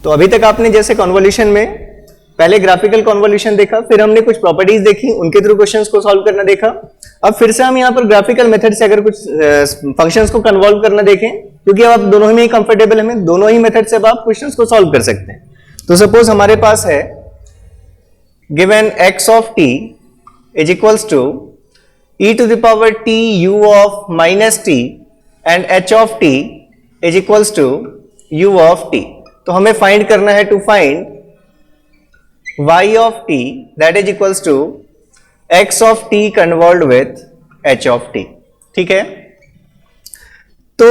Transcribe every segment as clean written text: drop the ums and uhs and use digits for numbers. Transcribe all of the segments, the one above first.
तो अभी तक आपने जैसे कन्वोल्यूशन में पहले ग्राफिकल कन्वोल्यूशन देखा, फिर हमने कुछ प्रॉपर्टीज देखी, उनके थ्रू क्वेश्चंस को सॉल्व करना देखा। अब फिर से हम यहाँ पर ग्राफिकल मेथड से अगर कुछ फंक्शंस को कन्वॉल्व करना देखें, क्योंकि अब आप दोनों में ही कंफर्टेबल हैं, दोनों ही मेथड से अब आप क्वेश्चंस को सॉल्व कर सकते हैं। तो सपोज हमारे पास है given x of t is equals to e to the power t u of minus t and h of t is equals to u of t। तो हमें फाइंड करना है, to find y of t that is equals to x of t convolved with h of t। ठीक है, तो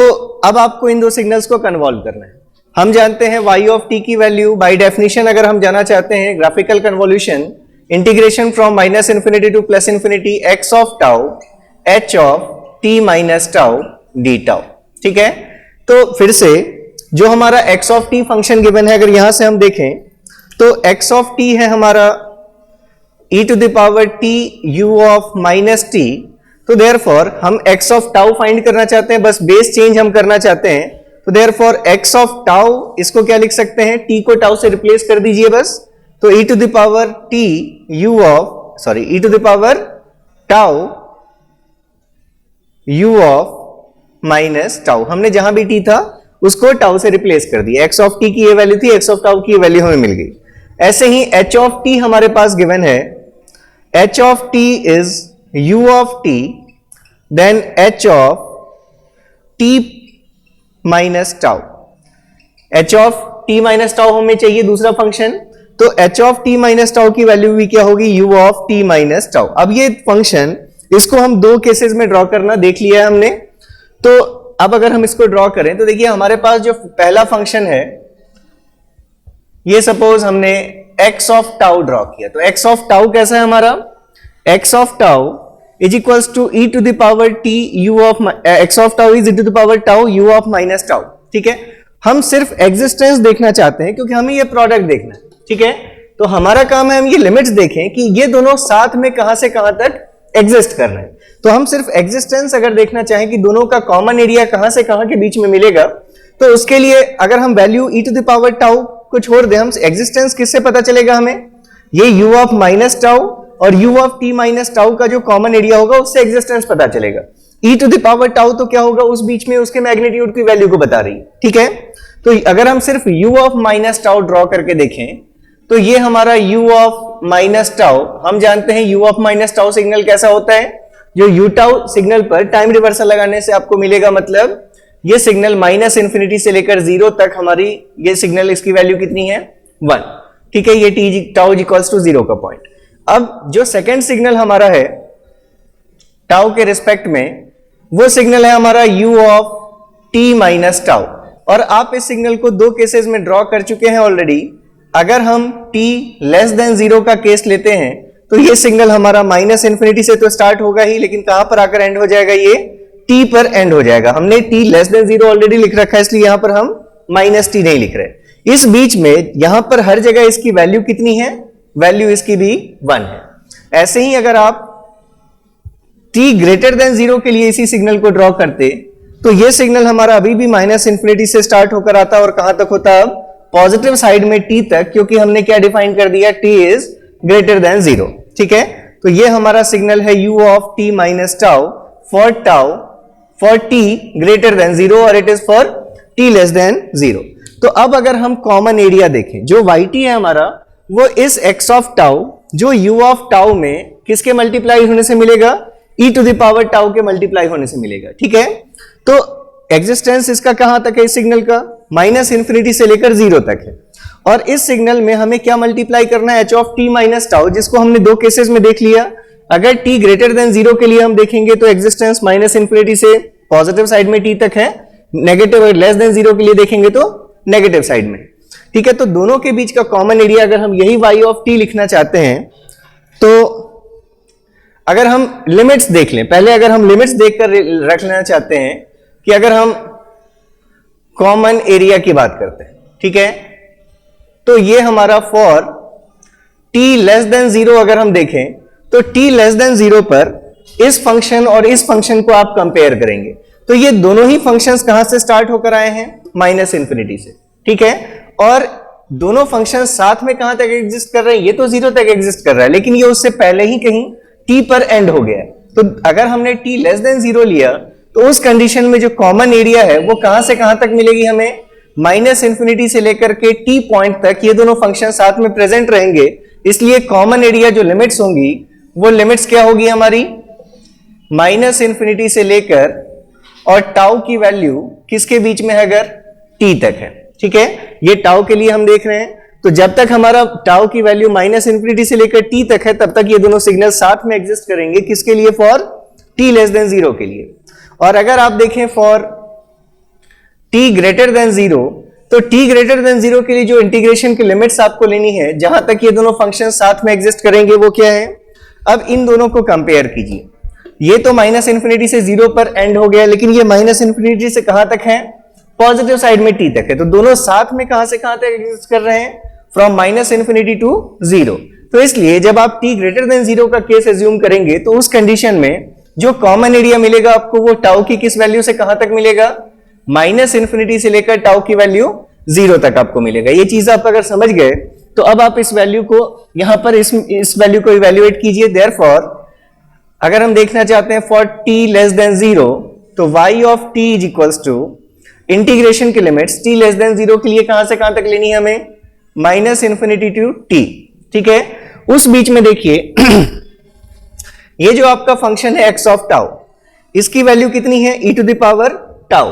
अब आपको इन दो सिग्नल्स को कन्वॉल्व करना है। हम जानते हैं y ऑफ t की वैल्यू बाय डेफिनेशन अगर हम जाना चाहते हैं graphical convolution, integration from minus infinity two plus infinity x of tau h of t minus tau D tau. ठीक है, तो फिर से जो हमारा x of t function given है, अगर यहां से हम देखें तो x ऑफ t है हमारा e to the power t u of minus t। तो देयरफॉर हम x ऑफ टाउ फाइंड करना चाहते हैं, बस बेस चेंज हम करना चाहते हैं। तो देयरफॉर x ऑफ टाउ इसको क्या लिख सकते हैं, t को टाउ से रिप्लेस कर दीजिए बस। तो e to the power t u of e to the power tau u of minus tau, हमने जहां भी t था उसको टाउ से रिप्लेस कर दिया। x ऑफ t की ये वैल्यू थी, x ऑफ टाउ की ये वैल्यू हमें मिल गई। ऐसे ही h ऑफ t हमारे पास गिवन है, h of t is u of t then h of t minus tau. h of t minus tau हमें चाहिए दूसरा फंक्शन, तो h of t minus tau की वैल्यू भी क्या होगी, u of t minus tau. अब ये फंक्शन, इसको हम दो केसेस में ड्रॉ करना देख लिया है हमने। तो अब अगर हम इसको ड्रॉ करें तो देखिए हमारे पास जो पहला फंक्शन है, ये सपोज हमने x ऑफ टाउ ड्रॉ किया। तो x ऑफ टाउ कैसा है हमारा, x of tau is equals to e to the power t u of x of tau is e to the power tau u of minus tau. ठीक है, हम सिर्फ existence देखना चाहते हैं क्योंकि हमें ये प्रोडक्ट देखना है। ठीक है, तो हमारा काम है हम ये लिमिट्स देखें कि ये दोनों साथ में कहां से कहां तक एग्जिस्ट कर रहे हैं। तो हम सिर्फ एग्जिस्टेंस अगर देखना चाहें कि दोनों का कॉमन एरिया कहां से कहां के बीच में मिलेगा, तो उसके लिए अगर हम value e to the power tau को छोड़ दें, हम एग्जिस्टेंस किससे पता चलेगा हमें, ये u ऑफ माइनस टाउ और u of t minus tau का जो कॉमन एरिया होगा उससे एग्जिस्टेंस पता चलेगा। e to the power tau तो क्या होगा, उस बीच में उसके मैग्नीट्यूड की वैल्यू को बता रही है। ठीक है, तो अगर हम सिर्फ u of minus tau draw करके देखें तो ये हमारा u ऑफ माइनस टाउ, हम जानते हैं u of minus tau signal कैसा होता है, जो u टाउ सिग्नल पर टाइम रिवर्सल लगाने से आपको मिलेगा, मतलब ये सिग्नल माइनस इंफिनिटी से लेकर 0 तक हमारी ये सिग्नल, इसकी वैल्यू कितनी है, 1। ठीक है, ये t टाउ इक्वल्स टू 0 का पॉइंट। अब जो सेकेंड सिग्नल हमारा है टाउ के रिस्पेक्ट में, वो सिग्नल है हमारा u of t minus tau. और आप इस सिग्नल को दो केसेस में ड्रॉ कर चुके हैं ऑलरेडी। अगर हम t लेस देन 0 का केस लेते हैं तो ये सिग्नल हमारा माइनस इंफिनिटी से तो स्टार्ट होगा ही, लेकिन कहां पर आकर एंड हो जाएगा, ये t पर एंड हो जाएगा। हमने t लेस देन 0 ऑलरेडी लिख रखा है, इसलिए यहां पर हम माइनस t नहीं लिख रहे। इस बीच में यहां पर हर जगह इसकी वैल्यू कितनी है, वैल्यू इसकी भी 1 है। ऐसे ही अगर आप t ग्रेटर देन 0 के लिए इसी सिग्नल को ड्रॉ करते तो ये सिग्नल हमारा अभी भी माइनस इंफिनिटी से स्टार्ट होकर आता और कहां तक होता, अब पॉजिटिव साइड में t तक, क्योंकि हमने क्या डिफाइन कर दिया, t इज ग्रेटर देन 0। ठीक है, तो ये हमारा सिग्नल है u of t minus tau for t greater than 0 और it is for t less than 0। तो अब अगर हम कॉमन एरिया देखें, जो yt है हमारा, वो इस x ऑफ टाउ जो u ऑफ टाउ में किसके मल्टीप्लाई होने से मिलेगा, e to the power tau के मल्टीप्लाई होने से मिलेगा। ठीक है, तो एग्जिस्टेंस इसका कहां तक है, इस सिग्नल का माइनस इंफिनिटी से लेकर 0 तक है। और इस सिग्नल में हमें क्या मल्टीप्लाई करना है, h of t minus tau, जिसको हमने दो केसेस में देख लिया। अगर t ग्रेटर देन 0 के लिए हम देखेंगे तो एग्जिस्टेंस माइनस इंफिनिटी से पॉजिटिव साइड में t तक है, नेगेटिव लेस देन 0 के लिए देखेंगे तो नेगेटिव साइड में। ठीक है, तो दोनों के बीच का कॉमन एरिया अगर हम यही y ऑफ t लिखना चाहते हैं, तो अगर हम लिमिट्स देख लें, पहले अगर हम लिमिट्स देखकर रख लेना चाहते हैं कि अगर हम कॉमन एरिया की बात करते हैं, ठीक है, तो ये हमारा फॉर t लेस देन 0 अगर हम देखें तो t लेस देन 0 पर इस फंक्शन और इस फंक्शन को आप कंपेयर करेंगे तो ये दोनों ही फंक्शंस कहां से स्टार्ट होकर आए हैं, माइनस इंफिनिटी से। ठीक है, और दोनों फंक्शन साथ में कहां तक एग्जिस्ट कर रहे हैं, ये तो 0 तक एग्जिस्ट कर रहा है, लेकिन ये उससे पहले ही कहीं t पर एंड हो गया है। तो अगर हमने t लेस देन 0 लिया तो उस कंडीशन में जो कॉमन एरिया है वो कहां से कहां तक मिलेगी हमें, माइनस इंफिनिटी से लेकर के t पॉइंट तक ये दोनों फंक्शन साथ में प्रेजेंट रहेंगे। इसलिए कॉमन एरिया जो लिमिट्स होंगी वो लिमिट्स क्या होगी हमारी, माइनस इंफिनिटी से लेकर और टाउ की वैल्यू किसके बीच में है, अगर t तक है। ठीक है, ये टाउ के लिए हम देख रहे हैं। तो जब तक हमारा टाउ की वैल्यू माइनस इंफिनिटी से लेकर t तक है तब तक ये दोनों सिग्नल साथ में एग्जिस्ट करेंगे, किसके लिए, फॉर t लेस देन 0 के लिए। और अगर आप देखें फॉर t ग्रेटर देन 0, तो t ग्रेटर देन 0 के लिए जो इंटीग्रेशन की लिमिट्स आपको लेनी है, जहां तक ये दोनों फंक्शन साथ में एग्जिस्ट करेंगे, वो क्या है। अब इन दोनों को कंपेयर कीजिए, ये तो माइनस इंफिनिटी से 0 पर एंड हो गया, लेकिन ये माइनस इंफिनिटी से कहां तक है, पॉजिटिव साइड में t तक है। तो दोनों साथ में कहां से कहां तक एग्जिस्ट कर रहे हैं, फ्रॉम माइनस इंफिनिटी टू 0। तो इसलिए जब आप t ग्रेटर देन 0 का केस एज्यूम करेंगे तो उस कंडीशन में जो कॉमन एरिया मिलेगा आपको वो टाउ की किस वैल्यू से कहां तक मिलेगा, माइनस इंफिनिटी से लेकर टाउ की वैल्यू 0 तक आपको मिलेगा। ये चीज आप अगर समझ गए तो अब आप इस वैल्यू को यहां पर इस वैल्यू को इवैल्यूएट कीजिए। देयरफॉर अगर हम देखना चाहते हैं फॉर t लेस देन 0, तो y of t is equals to integration की लिमिट्स t लेस देन 0 के लिए कहां से कहां तक लेनी है हमें, माइनस इंफिनिटी टू t। ठीक है, उस बीच में देखिए ये जो आपका फंक्शन है x ऑफ टाउ, इसकी वैल्यू कितनी है, e to the power tau.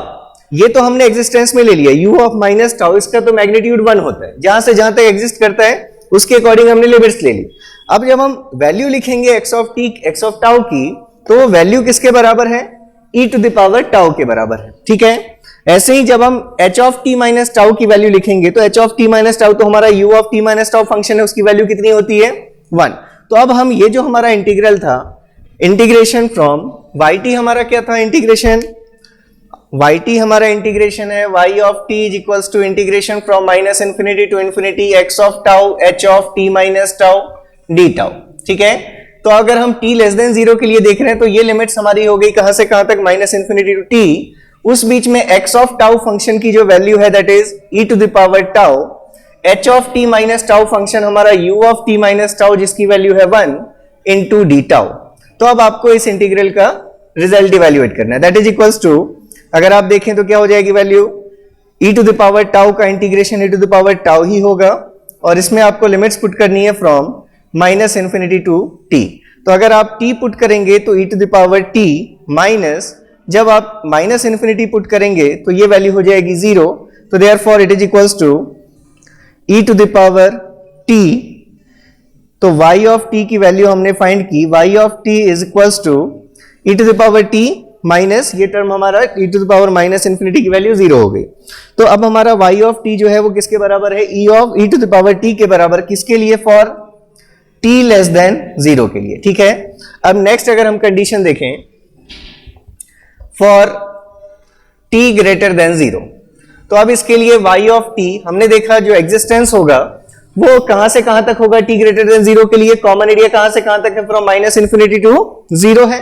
ये तो हमने एग्जिस्टेंस में ले लिया, u ऑफ माइनस टाउ, इसका तो मैग्नीट्यूड 1 होता है, जहां से जहां तक एग्जिस्ट करता है उसके अकॉर्डिंग हमने लिमिट्स ले ली। अब जब हम वैल्यू लिखेंगे x of t, x of tau की, तो वैल्यू किसके बराबर है, e to the power tau के बराबर है। ठीक है, ऐसे ही जब हम h of t minus tau की वैल्यू लिखेंगे तो h of t minus tau तो हमारा u of t minus tau function है, उसकी वैल्यू कितनी होती है, 1। तो अब हम ये जो हमारा इंटीग्रल था, इंटीग्रेशन फ्रॉम yt हमारा क्या था, इंटीग्रेशन yt हमारा इंटीग्रेशन है y of t is equals to integration from minus infinity to infinity x of tau h of t minus tau D tau. ठीक है, तो अगर हम t लेस देन 0 के लिए देख रहे हैं तो ये लिमिट्स हमारी हो गई कहां से कहां तक, माइनस इंफिनिटी टू t। उस बीच में x ऑफ टाउ फंक्शन की जो वैल्यू है that is e to the power tau, h of t minus tau function हमारा u of t minus tau जिसकी वैल्यू है 1 इनटू डी टाउ। तो अब आपको इस इंटीग्रल का रिजल्ट इवैल्यूएट करना है, दैट इज इक्वल्स टू, अगर आप देखें तो क्या हो जाएगी value, e to the power tau का integration e to the power tau ही होगा, और इसमें आपको लिमिट्स पुट करनी है from minus infinity to t। तो अगर आप t पुट करेंगे तो e to the power t minus, जब आप माइनस इंफिनिटी पुट करेंगे तो ये वैल्यू हो जाएगी 0। तो therefore it is equals to e to the power t। तो y ऑफ t की वैल्यू हमने फाइंड की, y of t is equals to e to the power t minus ये टर्म हमारा e to the power minus infinity की value 0 हो गई। तो अब हमारा y ऑफ t जो है वो किसके बराबर है, e to the power t के बराबर, किसके लिए, फॉर t लेस देन 0 के लिए। ठीक है, अब नेक्स्ट अगर हम कंडीशन देखें फॉर t ग्रेटर देन 0, तो अब इसके लिए y ऑफ t हमने देखा जो एग्जिस्टेंस होगा वो कहां से कहां तक होगा, t ग्रेटर देन 0 के लिए कॉमन एरिया कहां से कहां तक है, फ्रॉम माइनस इंफिनिटी टू 0 है।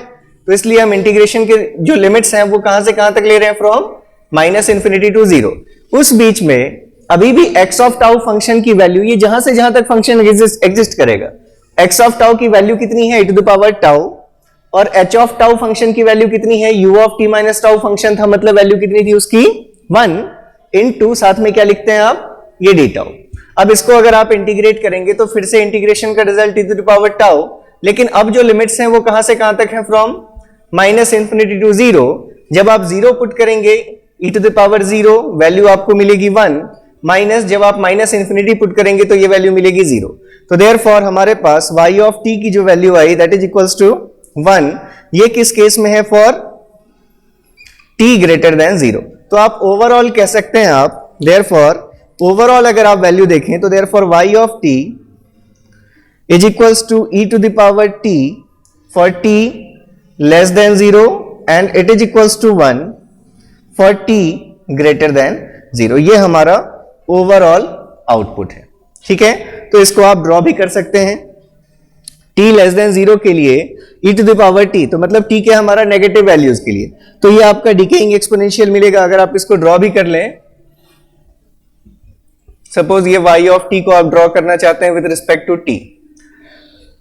तो इसलिए हम इंटीग्रेशन के जो लिमिट्स हैं वो कहां से कहां तक ले रहे हैं, फ्रॉम माइनस इंफिनिटी टू 0। उस बीच में अभी भी x ऑफ टाउ फंक्शन की वैल्यू, ये जहां से जहां तक फंक्शन एग्जिस्ट करेगा, x ऑफ टाउ की वैल्यू कितनी है, e to the power tau, और h ऑफ टाउ फंक्शन की वैल्यू कितनी है, u of t minus tau function था, मतलब वैल्यू कितनी थी उसकी 1 इनटू, साथ में क्या लिखते हैं आप, ये डी टाउ। अब इसको अगर आप इंटीग्रेट करेंगे तो फिर से इंटीग्रेशन का result e to the power tau, लेकिन अब जो लिमिट्स हैं वो कहां से कहां तक है, फ्रॉम माइनस इंफिनिटी टू 0। जब आप 0 पुट करेंगे e to the power 0, value आपको मिलेगी 1, माइनस जब आप माइनस इंफिनिटी पुट करेंगे तो ये वैल्यू मिलेगी 0। तो देयरफॉर हमारे पास y ऑफ t की जो वैल्यू आई दैट इज इक्वल्स टू 1, ये किस केस में है, फॉर t ग्रेटर देन 0। तो आप ओवरऑल कह सकते हैं आप, देयरफॉर ओवरऑल अगर आप वैल्यू देखें तो therefore y of t is equals to e to the power t for t less than 0 and it is equals to 1 for t greater than 0। ये हमारा ओवरऑल आउटपुट है। ठीक है, तो इसको आप ड्रॉ भी कर सकते हैं, t लेस देन 0 के लिए e to the power t, तो मतलब t के हमारा नेगेटिव वैल्यूज के लिए, तो ये आपका डिकेइंग एक्सपोनेंशियल मिलेगा। अगर आप इसको ड्रॉ भी कर लें, सपोज ये y ऑफ t को आप ड्रॉ करना चाहते हैं with respect to t,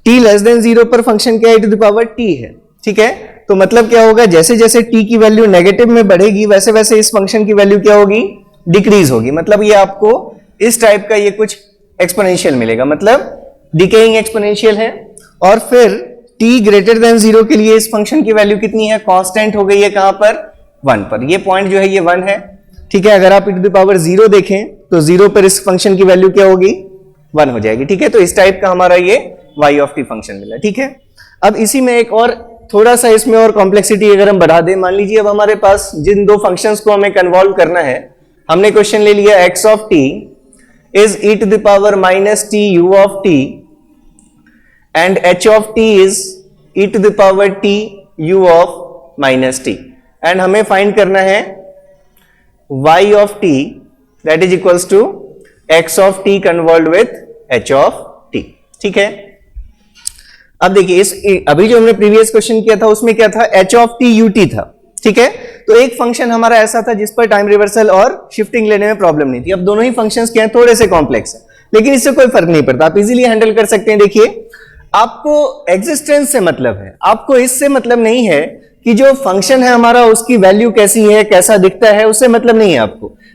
t less than 0 पर फंक्शन क्या e to the power t है, ठीक है। तो मतलब क्या होगा, जैसे जैसे t की वैल्यू नेगेटिव में बढ़ेगी वैसे वैसे इस फंक्शन की वैल्यू क्या होगी, डिक्रीज होगी। मतलब ये आपको इस टाइप का ये कुछ एक्सपोनेंशियल मिलेगा, मतलब डिकेइंग एक्सपोनेंशियल है। और फिर t ग्रेटर देन 0 के लिए इस फंक्शन की वैल्यू कितनी है, कांस्टेंट हो गई है कहां पर, 1 पर। ये पॉइंट जो है ये 1 है, ठीक है। अगर आप e टू द पावर 0 देखें तो 0 पर इस फंक्शन की वैल्यू क्या होगी, 1 हो जाएगी, ठीक है। तो इस टाइप का हमारा ये y ऑफ t फंक्शन मिला, ठीक है। अब इसी में एक और थोड़ा सा इसमें और कॉम्प्लेक्सिटी अगर हम बढ़ा दें, मान लीजिए अब हमारे पास जिन दो फंक्शंस को हमें कन्वॉल्व करना है, हमने क्वेश्चन ले लिया x of t is e to the power minus t u of t and h of t is e to the power t u of minus t, and हमें find करना है y of t that is equals to x of t convolve with h of t, ठीक है। अब देखिए इस अभी जो हमने प्रीवियस क्वेश्चन किया था उसमें क्या था, h ऑफ t ut था, ठीक है। तो एक फंक्शन हमारा ऐसा था जिस पर टाइम रिवर्सल और शिफ्टिंग लेने में प्रॉब्लम नहीं थी। अब दोनों ही फंक्शंस क्या हैं, थोड़े से कॉम्प्लेक्स है, लेकिन इससे कोई फर्क नहीं पड़ता, आप इजीली हैंडल कर सकते हैं। देखिए आपको एग्जिस्टेंस से मतलब है, आपको इससे मतलब नहीं है कि जो फंक्शन है हमारा उसकी वैल्यू कैसी है, कैसा दिखता है, उससे मतलब नहीं है।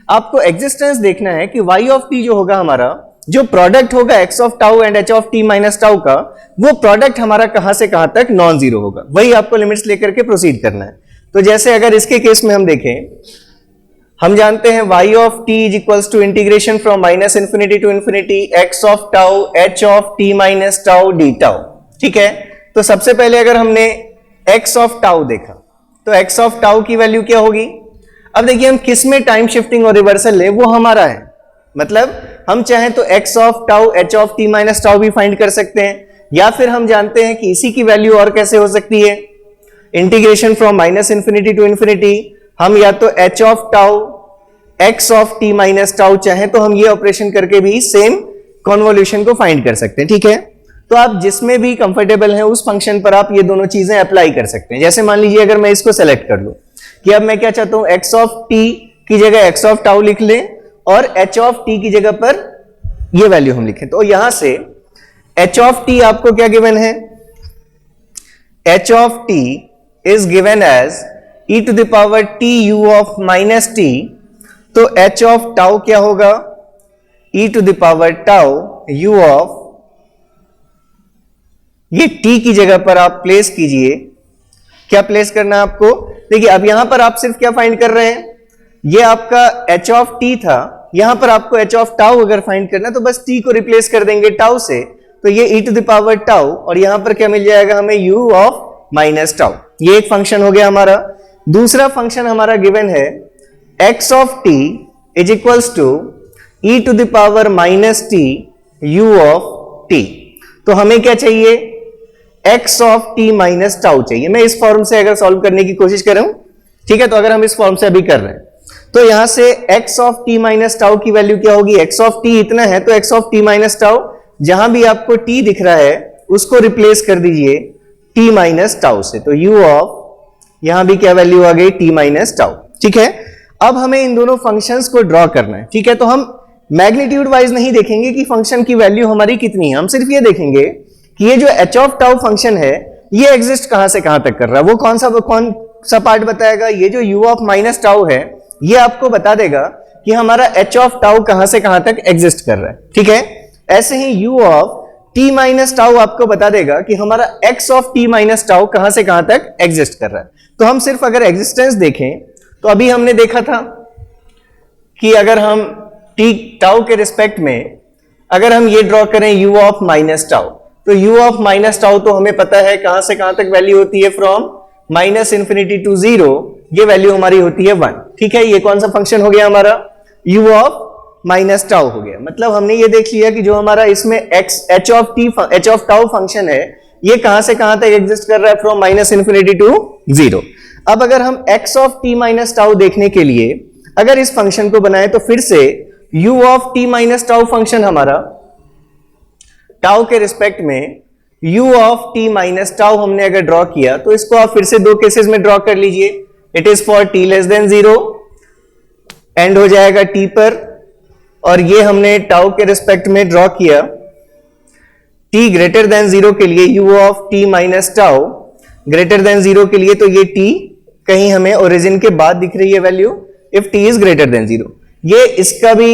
आपको एग्जिस्टेंस देखना है कि y ऑफ t जो होगा हमारा, जो प्रोडक्ट होगा x of tau and h of t minus tau का, वो प्रोडक्ट हमारा कहां से कहां तक नॉन जीरो होगा, वही आपको लिमिट्स लेकर के प्रोसीड करना है। तो जैसे अगर इसके केस में हम देखें, हम जानते हैं y of t is equals to integration from minus infinity to infinity x of tau h of t minus tau D tau, ठीक है। तो सबसे पहले अगर हमने x ऑफ टाउ देखा तो x ऑफ टाउ की वैल्यू क्या होगी। अब देखिए हम किस में टाइम शिफ्टिंग और रिवर्सल ले, वो हमारा है, मतलब हम चाहें तो x of tau h of t minus tau भी फाइंड कर सकते हैं, या फिर हम जानते हैं कि इसी की वैल्यू और कैसे हो सकती है, integration from minus infinity to infinity, हम या तो h of tau x of t minus tau चाहें तो हम ये ऑपरेशन करके भी सेम कॉन्वोल्यूशन को फाइंड कर सकते हैं, ठीक है। तो आप जिसमें भी कंफर्टेबल हैं उस फंक्शन पर आप ये दोनों चीजें अप्लाई कर सकते हैं। जैसे मान लीजिए अगर मैं इसको सेलेक्ट कर लूं कि अब मैं क्या चाहता हूं, x ऑफ t की जगह x ऑफ टाउ लिख लें और h ऑफ t की जगह पर ये वैल्यू हम लिखें, तो यहां से h ऑफ t आपको क्या गिवन है, h of t is given as e to the power t u of minus t, तो h of tau क्या होगा, e to the power tau u of, ये t की जगह पर आप प्लेस कीजिए, क्या प्लेस करना है आपको, देखिए अब यहां पर आप सिर्फ क्या फाइंड कर रहे हैं, ये आपका h of t था, यहां पर आपको h of tau अगर फाइंड करना है तो बस t को रिप्लेस कर देंगे tau से, तो ये e to the power tau और यहां पर क्या मिल जाएगा हमें u of माइनस टाउ। ये एक फंक्शन हो गया हमारा। दूसरा फंक्शन हमारा गिवन है x of t is equals to e to the power minus t u of t, तो हमें क्या चाहिए, x of t minus tau चाहिए। मैं इस फॉर्म से अगर सॉल्व करने की कोशिश कर रहा हूं, ठीक है, तो अगर हम इस फॉर्म से अभी कर रहे हैं तो यहां से x of t minus tau की वैल्यू क्या होगी, x ऑफ t इतना है तो x of t minus tau, जहां भी आपको t दिख रहा है उसको रिप्लेस कर दीजिए t माइनस टाउ से, तो u ऑफ, यहां भी क्या वैल्यू आ गई, t माइनस टाउ, ठीक है। अब हमें इन दोनों फंक्शंस को ड्रॉ करना है, ठीक है। तो हम मैग्नीट्यूड वाइज नहीं देखेंगे कि फंक्शन की वैल्यू हमारी कितनी है, हम सिर्फ ये देखेंगे कि ये जो h ऑफ टाउ फंक्शन है ये एग्जिस्ट कहां से कहां तक कर रहा है। वो कौन सा पार्ट बताएगा, ये जो u ऑफ माइनस टाउ है ये आपको बता देगा कि हमारा h ऑफ टाउ कहां से कहां तक एग्जिस्ट कर रहा है, ठीक है। ऐसे ही u of t minus tau आपको बता देगा कि हमारा x of t minus tau कहां से कहां तक एग्जिस्ट कर रहा है। तो हम सिर्फ अगर एग्जिस्टेंस देखें तो अभी हमने देखा था कि अगर हम t टाउ के रिस्पेक्ट में अगर हम ये ड्रॉ करें u ऑफ माइनस टाउ, तो u ऑफ माइनस टाउ तो हमें पता है कहां से कहां तक वैल्यू होती है, फ्रॉम माइनस इंफिनिटी टू 0, ये वैल्यू हमारी होती है 1, ठीक है। ये कौन सा फंक्शन हो गया हमारा, u ऑफ माइनस टाउ हो गया। मतलब हमने ये देख लिया कि जो हमारा इसमें h ऑफ टाउ फंक्शन है ये कहां से कहां तक एग्जिस्ट कर रहा है, फ्रॉम माइनस इंफिनिटी टू 0। अब अगर हम x of t minus tau देखने के लिए अगर इस फंक्शन को बनाए तो फिर से u of t minus tau function हमारा टाउ के रिस्पेक्ट में u of t minus tau हमने अगर ड्रॉ किया तो इसको आप फिर से दो केसेस में ड्रॉ कर लीजिए। It is for t less than 0, and हो जाएगा t पर, और ये हमने टाउ के रिस्पेक्ट में ड्रॉ किया t ग्रेटर देन 0 के लिए u of t minus tau greater than 0 के लिए, तो ये t कहीं हमें ओरिजिन के बाद दिख रही है value if t is greater than 0। ये इसका भी,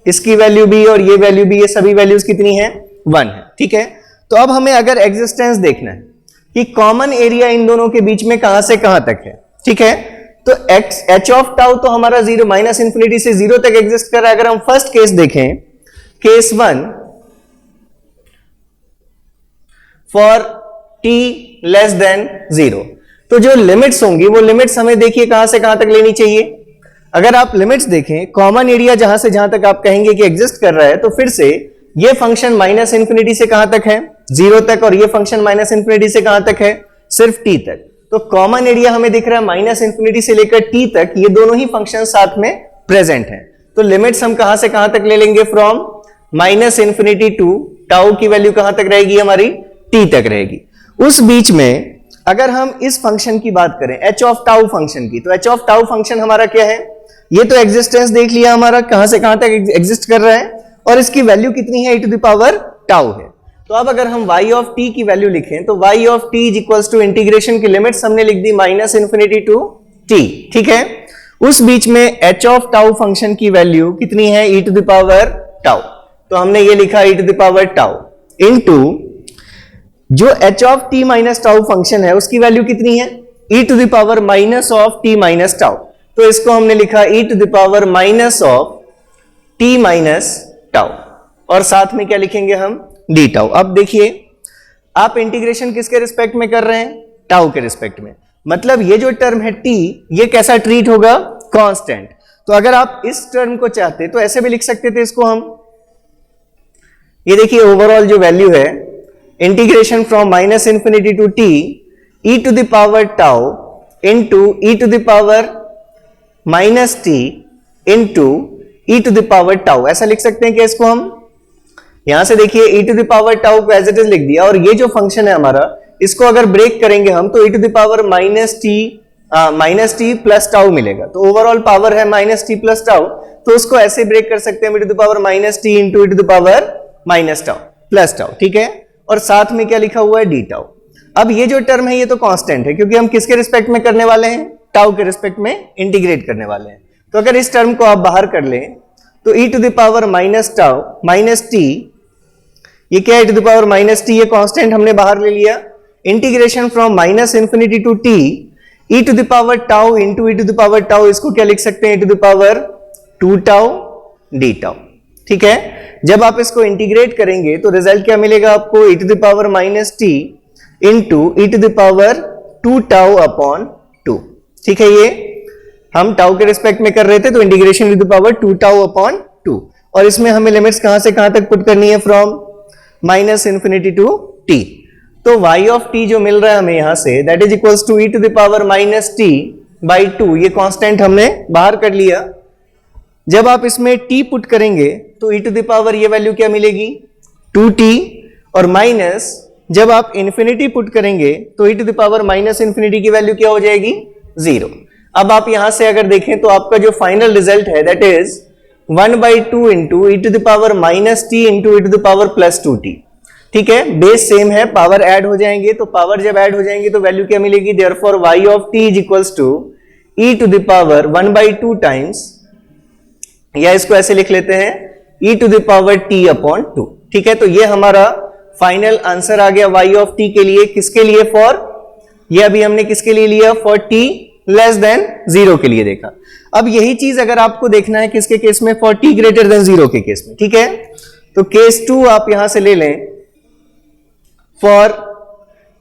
इसकी वैल्यू भी और ये वैल्यू भी, ये सभी वैल्यूज कितनी है 1 है। ठीक है, तो अब हमें अगर एग्जिस्टेंस देखना है कि कॉमन एरिया इन दोनों के बीच में कहां से कहां तक है, ठीक है, तो h ऑफ टाउ तो हमारा 0 माइनस इंफिनिटी से 0 तक एग्जिस्ट कर रहा है। अगर हम फर्स्ट केस देखें, case 1 for t less than 0, तो जो लिमिट्स होंगी वो लिमिट्स हमें देखिए कहां से कहां तक लेनी चाहिए। अगर आप लिमिट्स देखें, कॉमन एरिया जहां से जहां तक आप कहेंगे कि एग्जिस्ट कर रहा है, तो फिर से ये फंक्शन माइनस इंफिनिटी से कहां तक है 0 तक, और ये फंक्शन माइनस इंफिनिटी से कहां तक है सिर्फ t तक। तो कॉमन एरिया हमें दिख रहा है माइनस इंफिनिटी से लेकर t तक, ये दोनों ही फंक्शन साथ में प्रेजेंट हैं। तो लिमिट्स हम कहां से कहां तक ले लेंगे, from minus infinity to tau की वैल्यू कहां तक रहेगी हमारी t तक रहेगी। उस बीच में अगर हम इस फंक्शन की बात करें h ऑफ टाउ फंक्शन की, तो h ऑफ टाउ फंक्शन हमारा क्या है, ये तो एग्जिस्टेंस देख लिया हमारा कहां से कहां तक एग्जिस्ट कर रहा है, और इसकी वैल्यू कितनी है e to the power tau है। तो अब अगर हम y ऑफ t की वैल्यू लिखें, तो y of t is equals to integration की लिमिट्स हमने लिख दी माइनस इंफिनिटी टू t। ठीक है, उस बीच में h ऑफ टाउ फंक्शन की वैल्यू कितनी है e to the power tau, तो हमने ये लिखा e to the power tau into जो h of t minus tau function है उसकी वैल्यू कितनी है e to the power minus of t minus tau, तो इसको हमने लिखा e to the power minus of t minus tau, और साथ में क्या लिखेंगे हम डी टाउ। अब देखिए आप इंटीग्रेशन किसके रिस्पेक्ट में कर रहे हैं, टाउ के रिस्पेक्ट में, मतलब ये जो टर्म है t ये कैसा ट्रीट होगा, कांस्टेंट। तो अगर आप इस टर्म को चाहते तो ऐसे भी लिख सकते थे इसको हम, ये देखिए ओवरऑल जो वैल्यू है integration from minus infinity to t e to the power tau into e to the power minus t into e to the power tau, ऐसा लिख सकते हैं कि इसको हम यहां से देखिए e to the power tau को एज इट इज लिख दिया, और ये जो फंक्शन है हमारा इसको अगर ब्रेक करेंगे हम तो e to the power minus t plus tau मिलेगा। तो ओवरऑल पावर है माइनस टी प्लस टाउ, तो उसको ऐसे ब्रेक कर सकते हैं e to the power minus T into e to the power minus tau plus tau. ठीक है, और साथ में क्या लिखा हुआ है डी टाउ। अब ये जो टर्म है ये तो कांस्टेंट है क्योंकि हम किसके रिस्पेक्ट में करने वाले हैं, टाउ के रिस्पेक्ट में इंटीग्रेट करने वाले हैं। तो अगर इस टर्म को आप बाहर कर लें तो e to the power minus tau minus T, ये क्या है e to the power minus T, ये कांस्टेंट हमने बाहर ले लिया, integration from minus infinity to T e to the power tau into e to the power tau, इसको क्या लिख सकते हैं e to the power 2 tau D tau. ठीक है, जब आप इसको इंटीग्रेट करेंगे तो रिजल्ट क्या मिलेगा आपको e to the power minus T into e to the power 2 tau upon 2। ठीक है, ये हम टाउ के रिस्पेक्ट में कर रहे थे तो integration e to the power 2 tau upon 2, और इसमें हमें लिमिट्स कहां से कहां तक पुट करनी है, from minus infinity to t। तो y ऑफ t जो मिल रहा है हमें यहां से that is equals to e to the power minus T by 2, ये कांस्टेंट हमने बाहर कर लिया। जब आप इसमें t पुट करेंगे तो e टू द पावर ये वैल्यू क्या मिलेगी 2t, और माइनस जब आप इंफिनिटी पुट करेंगे तो e to the power minus infinity की वैल्यू क्या हो जाएगी 0। अब आप यहां से अगर देखें तो आपका जो फाइनल रिजल्ट है that is 1/2 into e to the power minus T into e to the power plus 2t। ठीक है, बेस सेम है, पावर ऐड हो जाएंगे, तो पावर जब ऐड हो जाएंगे तो वैल्यू क्या मिलेगी, therefore y of t is equals to e to the power 1/2 times, या इसको ऐसे लिख लेते हैं e to the power t upon 2। ठीक है, तो ये हमारा फाइनल आंसर आ गया y ऑफ t के लिए, किसके लिए, फॉर, ये अभी हमने किसके लिए लिया, फॉर t लेस देन 0 के लिए देखा। अब यही चीज अगर आपको देखना है किसके केस में, फॉर t ग्रेटर देन 0 के केस में। ठीक है, तो केस 2 आप यहां से ले लें फॉर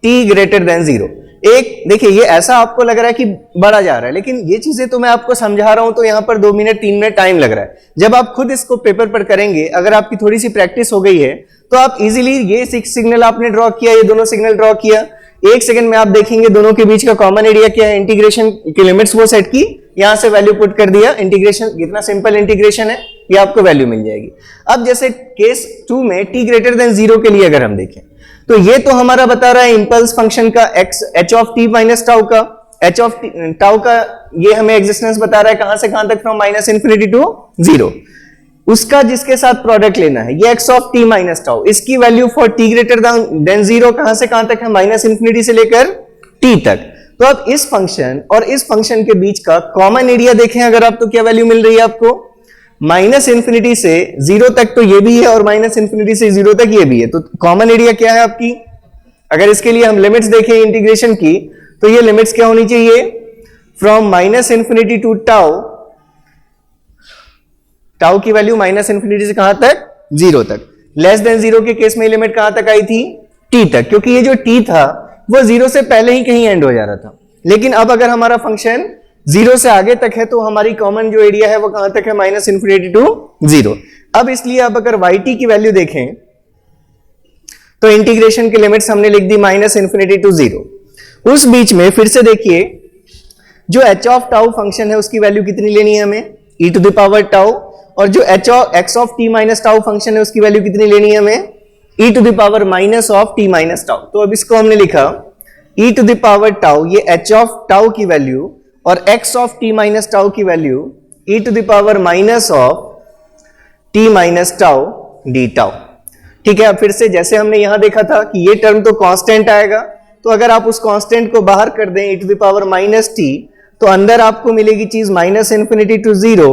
t ग्रेटर देन 0। एक देखिए ये ऐसा आपको लग रहा है कि बढ़ा जा रहा है, लेकिन ये चीजें तो मैं आपको समझा रहा हूं तो यहां पर 2 मिनट 3 मिनट टाइम लग रहा है। जब आप खुद इसको पेपर पर करेंगे, अगर आपकी थोड़ी सी प्रैक्टिस हो गई है तो आप इजीली, ये सिग्नल आपने ड्रॉ किया, ये दोनों सिग्नल ड्रॉ किया, 1 सेकंड में आप देखेंगे दोनों के बीच का कॉमन एरिया क्या है, इंटीग्रेशन की लिमिट्स वो सेट की, यहां से वैल्यू पुट कर दिया, इंटीग्रेशन कितना सिंपल इंटीग्रेशन है, ये आपको वैल्यू मिल जाएगी। अब जैसे केस 2 में t ग्रेटर देन 0 के लिए अगर हम देखें तो ये तो हमारा बता रहा है इंपल्स फंक्शन का h of t minus tau का, h ऑफ टाउ का ये हमें एग्जिस्टेंस बता रहा है कहां से कहां तक, फ्रॉम माइनस इंफिनिटी टू 0। उसका जिसके साथ प्रोडक्ट लेना है, ये x of t minus tau, इसकी value for t greater than 0 कहां से कहां तक है, माइनस इंफिनिटी से लेकर t तक। तो अब इस फंक्शन और इस फंक्शन के बीच का कॉमन एरिया देखें अगर आप, तो क्या वैल्यू मिल रही है आपको, माइनस इंफिनिटी से 0 तक तो ये भी है और माइनस इंफिनिटी से 0 तक ये भी है। तो कॉमन एरिया क्या है आपकी, अगर इसके लिए हम लिमिट्स देखें इंटीग्रेशन की, तो ये लिमिट्स क्या होनी चाहिए, from minus infinity to tau, tau की वैल्यू माइनस इंफिनिटी से कहां तक, 0 तक। लेस देन 0 के केस में लिमिट कहां तक आई थी, t तक, क्योंकि ये जो t था वो 0 से पहले ही कहीं एंड हो जा रहा था। लेकिन अब अगर हमारा फंक्शन 0 से आगे तक है तो हमारी कॉमन जो एरिया है वो कहां तक है, माइनस इंफिनिटी टू 0। अब इसलिए अब अगर yt की वैल्यू देखें तो इंटीग्रेशन की लिमिट्स हमने लिख दी माइनस इंफिनिटी टू 0। उस बीच में फिर से देखिए जो h ऑफ टाउ फंक्शन है उसकी वैल्यू कितनी लेनी है हमें, e to the power tau, और जो x of t minus tau function है उसकी वैल्यू कितनी लेनी है हमें, e to the power minus of t minus tau. तो अब इसको हमने लिखा e to the power tau, ये h ऑफ टाउ की वैल्यू, और x of t minus tau की value e to the power minus of t minus tau D tau. ठीक है, अब फिर से जैसे हमने यहां देखा था कि ये टर्म तो कांस्टेंट आएगा, तो अगर आप उस कांस्टेंट को बाहर कर दें e to the power minus t, तो अंदर आपको मिलेगी चीज minus infinity to 0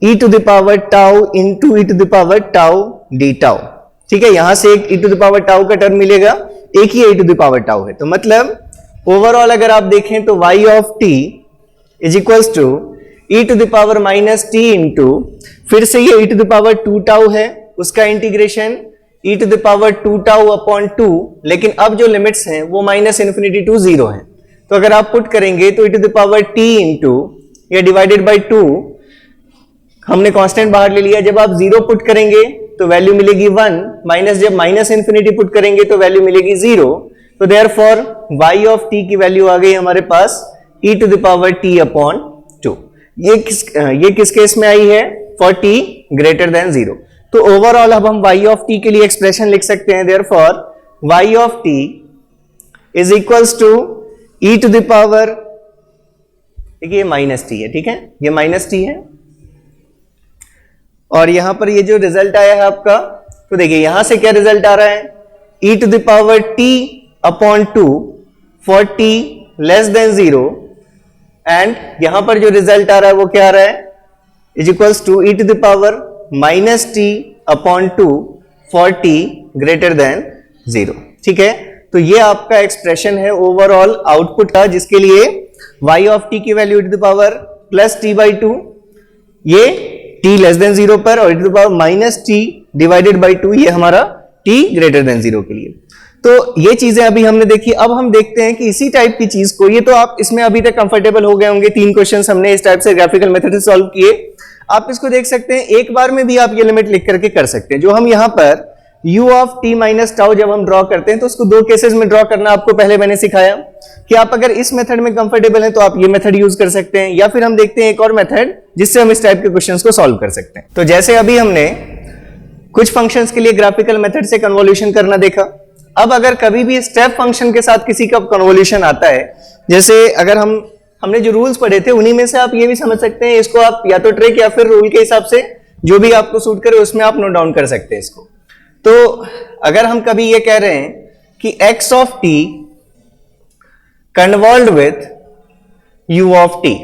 e to the power tau into e to the power tau D tau. ठीक है, यहां से एक e to the power tau का टर्म मिलेगा, एक ही e to the power tau है। तो मतलब ओवरऑल अगर आप देखें तो y of t is equals to e to the power minus t into, फिर से ये e to the power 2 tau है, उसका integration e to the power 2 tau upon 2, लेकिन अब जो लिमिट्स हैं वो माइनस इंफिनिटी टू 0 है। तो अगर आप पुट करेंगे तो e to the power t into ये डिवाइडेड बाई 2, हमने कांस्टेंट बाहर ले लिया, जब आप 0 पुट करेंगे तो वैल्यू मिलेगी 1, माइनस जब माइनस इंफिनिटी पुट करेंगे तो वैल्यू मिलेगी 0। तो देयरफॉर y ऑफ t की वैल्यू आ गई हमारे पास e to the power t upon 2। ये किस केस में आई है, फॉर t ग्रेटर देन 0। तो ओवरऑल अब हम y ऑफ t के लिए एक्सप्रेशन लिख सकते हैं, therefore y of t is equals to e to the power, देखिए ये माइनस t है, ठीक है, ये माइनस t है, और यहां पर ये जो रिजल्ट आया है आपका, तो देखिए यहां से क्या रिजल्ट आ रहा है, e to the power t upon 2 for t less than 0, and यहां पर जो रिजल्ट आ रहा है वो क्या आ रहा है, is equals to e to the power minus t upon 2 for t greater than 0। ठीक है, तो ये आपका एक्सप्रेशन है ओवरऑल आउटपुट का, जिसके लिए y ऑफ t की value e to the power plus t by 2, ये t लेस देन 0 पर, और e to the power minus t divided by 2, ये हमारा t ग्रेटर देन 0 के लिए। तो ये चीजें अभी हमने देखी। अब हम देखते हैं कि इसी टाइप की चीज को, ये तो आप इसमें अभी तक कंफर्टेबल हो गए होंगे, 3 क्वेश्चंस हमने इस टाइप से ग्राफिकल मेथड से सॉल्व किए। आप इसको देख सकते हैं, एक बार में भी आप ये लिमिट लिख करके कर सकते हैं। जो हम यहाँ पर u of t minus tau जब हम ड्रॉ करते हैं तो उसको 2 केसेस में ड्रॉ करना आपको पहले मैंने सिखाया कि आप अगर इस मेथड में कंफर्टेबल हैं तो आप ये मेथड यूज कर सकते हैं, या फिर हम देखते हैं एक और मेथड जिससे हम इस टाइप के क्वेश्चंस को सॉल्व कर सकते हैं। तो जैसे अभी हमने कुछ फंक्शंस के लिए ग्राफिकल मेथड से कन्वोल्यूशन करना देखा, अब अगर कभी भी स्टेप फंक्शन के साथ किसी का कन्वोल्यूशन आता है, जैसे अगर हमने जो रूल्स पढ़े थे उन्हीं में से आप ये भी समझ सकते हैं, इसको आप या तो ट्रिक या फिर रूल के हिसाब से जो भी आपको सूट करे उसमें आप नोट डाउन कर सकते हैं इसको। तो अगर हम कभी ये कह रहे हैं कि x of t convolved with u of t,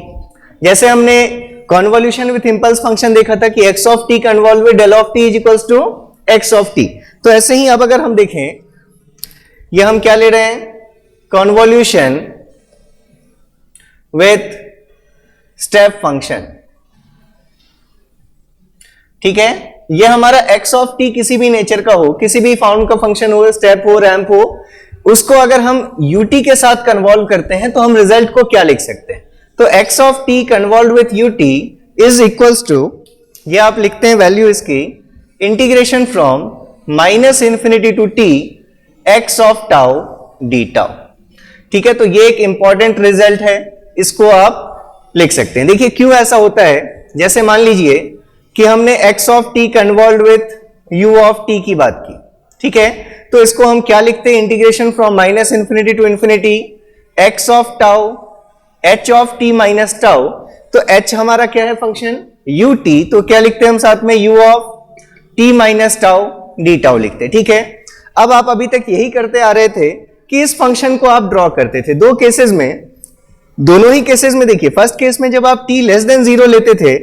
जैसे हमने कन्वोल्यूशन विथ इंपल्स फंक्शन देखा था कि x of t convolve with del of t is equals to x of t। तो ऐसे ही अब अगर हम देखें, ये हम क्या ले रहे हैं, कन्वोल्यूशन विथ स्टेप फंक्शन। ठीक है, ये हमारा x ऑफ t किसी भी नेचर का हो, किसी भी फाउंड का फंक्शन हो, स्टेप हो, रैंप हो, उसको अगर हम ut के साथ कन्वॉल्व करते हैं तो हम रिजल्ट को क्या लिख सकते हैं। तो x of t convolve with ut is equals to, ये आप लिखते हैं वैल्यू इसकी, integration from minus infinity to t x of tau D tau. ठीक है, तो ये एक इंपॉर्टेंट रिजल्ट है, इसको आप लिख सकते हैं। देखिए क्यों ऐसा होता है, जैसे मान लीजिए कि हमने x of t convolve with u of t की बात की, ठीक है, तो इसको हम क्या लिखते हैं, integration from minus infinity to infinity x of tau h of t minus tau, तो h हमारा क्या है फंक्शन ut, तो क्या लिखते हैं हम साथ में u of t minus tau D tau लिखते हैं। ठीक है, अब आप अभी तक यही करते आ रहे थे कि इस फंक्शन को आप ड्रॉ करते थे दो केसेस में। दोनों ही केसेस में देखिए, फर्स्ट केस में जब आप t लेस देन 0 लेते थे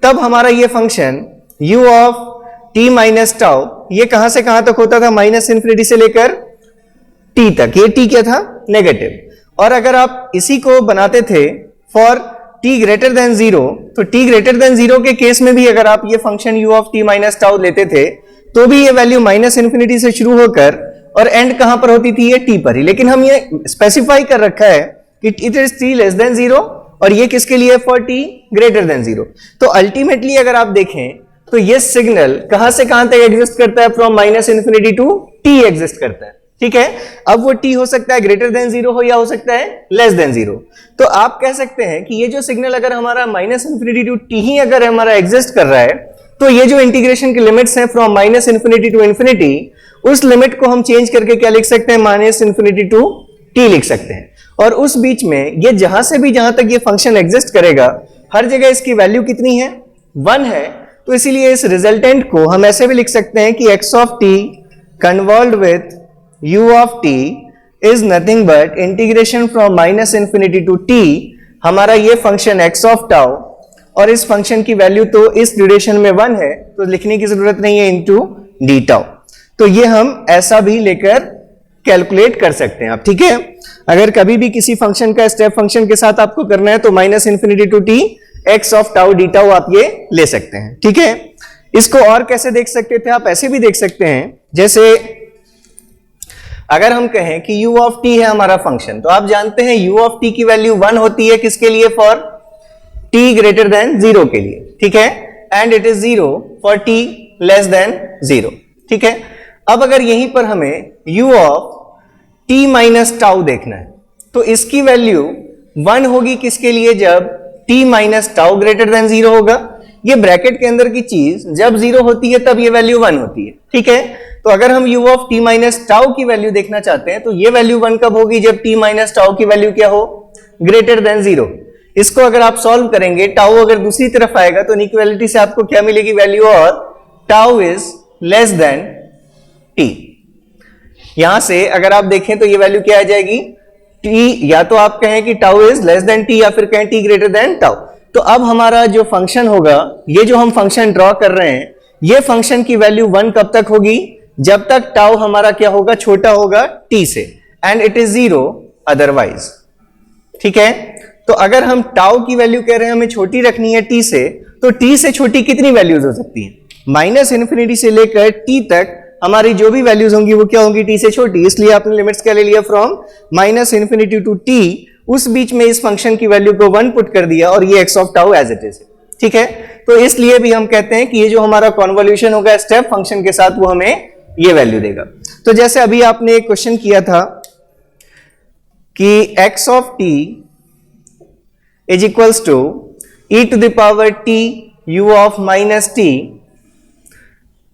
तब हमारा ये function u of t minus tau ये कहां से कहां तक होता था, माइनस इन्फिनिटी से लेकर t तक। ये t क्या था, नेगेटिव। और अगर आप इसी को बनाते थे फॉर t ग्रेटर देन 0, तो t ग्रेटर देन 0 के केस में भी अगर आप ये function u of t minus tau लेते थे तो भी ये वैल्यू माइनस इन्फिनिटी से शुरू होकर और एंड कहां पर होती थी, ये t पर ही। लेकिन हम ये स्पेसिफाई कर रखा है कि it is t less than 0 और ये किसके लिए, फॉर t ग्रेटर देन 0। तो अल्टीमेटली अगर आप देखें तो ये सिग्नल कहां से कहां तक एग्जिस्ट करता है, from minus infinity to t exist करता है। ठीक है, अब वो t हो सकता है ग्रेटर देन 0 हो या हो सकता है लेस देन 0। तो आप कह सकते हैं कि ये जो सिग्नल अगर हमारा माइनस इन्फिनिटी टू t ही अगर हमारा एग्जिस्ट कर रहा है, तो ये जो इंटीग्रेशन के लिमिट्स हैं from minus infinity to infinity, उस लिमिट को हम चेंज करके क्या लिख सकते हैं, माइनस इन्फिनिटी टू t लिख सकते हैं। और उस बीच में ये जहां से भी जहां तक ये फंक्शन एग्जिस्ट करेगा हर जगह इसकी वैल्यू कितनी है, 1 है। तो इसीलिए इस रिजल्टेंट को हम ऐसे भी लिख सकते हैं कि x of t convolved with u of t is nothing but integration from minus infinity to t। हमारा ये फंक्शन x ऑफ टाउ और इस फंक्शन की वैल्यू तो इस ड्यूरेशन में 1 है, तो लिखने की जरूरत नहीं है, इनटू डी टाउ। तो ये हम ऐसा भी लेकर कैलकुलेट कर सकते हैं आप। ठीक है, अगर कभी भी किसी फंक्शन का स्टेप फंक्शन के साथ आपको करना है तो minus infinity to t x of tau D tau आप ये ले सकते हैं। ठीक है, इसको और कैसे देख सकते थे, आप ऐसे भी देख सकते हैं, जैसे अगर हम कहें कि u ऑफ t है हमारा फंक्शन, तो आप जानते हैं u ऑफ t की वैल्यू 1 होती है किसके लिए, फॉर t ग्रेटर देन 0 के लिए। ठीक है, and it is 0 for t less than 0। ठीक है, अब अगर यहीं पर हमें u of t minus tau देखना है तो इसकी वैल्यू 1 होगी किसके लिए, जब t minus tau greater than 0 होगा। ये ब्रैकेट के अंदर की चीज जब 0 होती है तब ये वैल्यू 1 होती है। ठीक है, तो अगर हम u of t minus tau की वैल्यू देखना चाहते हैं तो ये वैल्यू 1 कब होगी, जब t माइनस टाउ की वैल्यू क्या हो, ग्रेटर देन 0। इसको अगर आप सॉल्व करेंगे, टाउ अगर दूसरी तरफ आएगा तो इनइक्वालिटी से आपको क्या मिलेगी वैल्यू, और tau is less than t। यहां से अगर आप देखें तो ये वैल्यू क्या आ जाएगी, t, या तो आप कहें कि tau is less than t या फिर कहें t ग्रेटर देन टाउ। तो अब हमारा जो फंक्शन होगा, ये जो हम फंक्शन ड्रॉ कर रहे हैं, ये फंक्शन की वैल्यू 1 कब तक होगी, जब तक टाउ हमारा क्या होगा, छोटा होगा t से, एंड इट इज 0 अदरवाइज। ठीक है, तो अगर हम टाउ की वैल्यू कह रहे हैं हमें छोटी रखनी है t से, तो t से छोटी कितनी वैल्यूज हो सकती है, माइनस इन्फिनिटी से लेकर t तक हमारी जो भी वैल्यूज होंगी वो क्या होंगी, t से छोटी। इसलिए आपने लिमिट्स क्या ले लिया, from minus infinity to t। उस बीच में इस फंक्शन की वैल्यू को 1 पुट कर दिया और ये x of tau as it is. ठीक है, तो इसलिए भी हम कहते हैं कि ये जो हमारा कॉन्वोल्यूशन होगा स्टेप फंक्शन के साथ, वो हमें ये वैल्यू देगा। तो जैसे अभी आपने एक क्वेश्चन किया था कि x of t is equals to e to the power t u of minus t।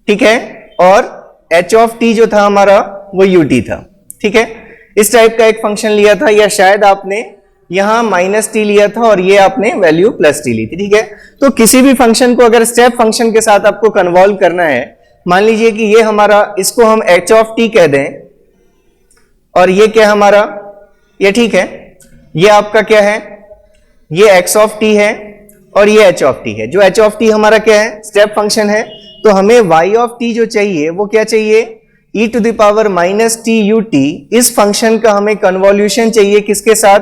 ठीक है, और h ऑफ t जो था हमारा वो ut था। ठीक है, इस टाइप का एक फंक्शन लिया था, या शायद आपने यहां माइनस t लिया था और ये आपने वैल्यू प्लस t ली थी। ठीक है, तो किसी भी फंक्शन को अगर स्टेप फंक्शन के साथ आपको कन्वॉल्व करना है, मान लीजिए कि ये हमारा, इसको हम h ऑफ t कह दें और ये क्या हमारा, ये ठीक है, ये आपका क्या है, ये x ऑफ t है और ये h ऑफ t है। जो h ऑफ t हमारा क्या है, स्टेप फंक्शन है, तो हमें y ऑफ t जो चाहिए वो क्या चाहिए, e to the power minus t ut। इस फंक्शन का हमें कन्वॉल्यूशन चाहिए किसके साथ,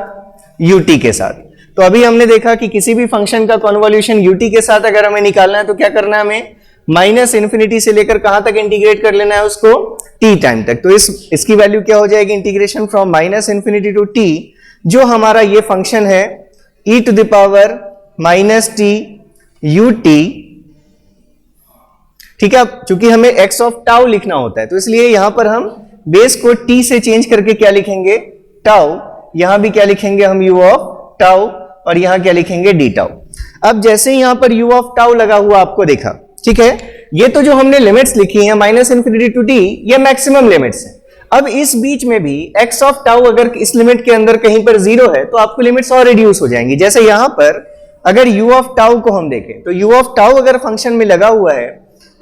ut के साथ। तो अभी हमने देखा कि किसी भी फंक्शन का कन्वॉल्यूशन ut के साथ अगर हमें निकालना है तो क्या करना है, हमें माइनस इन्फिनिटी से लेकर कहां तक इंटीग्रेट कर लेना है उसको, t टाइम तक। तो इसकी वैल्यू क्या हो जाएगी, integration from minus infinity to t, जो हमारा ये फंक्शन है e to the power minus t ut। ठीक है, चूंकि हमें x ऑफ टाउ लिखना होता है तो इसलिए यहां पर हम बेस को t से चेंज करके क्या लिखेंगे, टाउ। यहां भी क्या लिखेंगे हम, u ऑफ टाउ, और यहां क्या लिखेंगे, डी टाउ। अब जैसे ही यहां पर u ऑफ टाउ लगा हुआ आपको देखा, ठीक है, ये तो जो हमने लिमिट्स लिखी हैं माइनस इन्फिनिटी टू t, ये मैक्सिमम लिमिट्स है। अब इस बीच में भी x ऑफ टाउ अगर इस लिमिट के अंदर कहीं पर 0 है तो आपको लिमिट्स और रिड्यूस हो जाएंगी। जैसे यहां पर अगर u ऑफ टाउ को हम देखें तो u ऑफ टाउ अगर फंक्शन में लगा हुआ है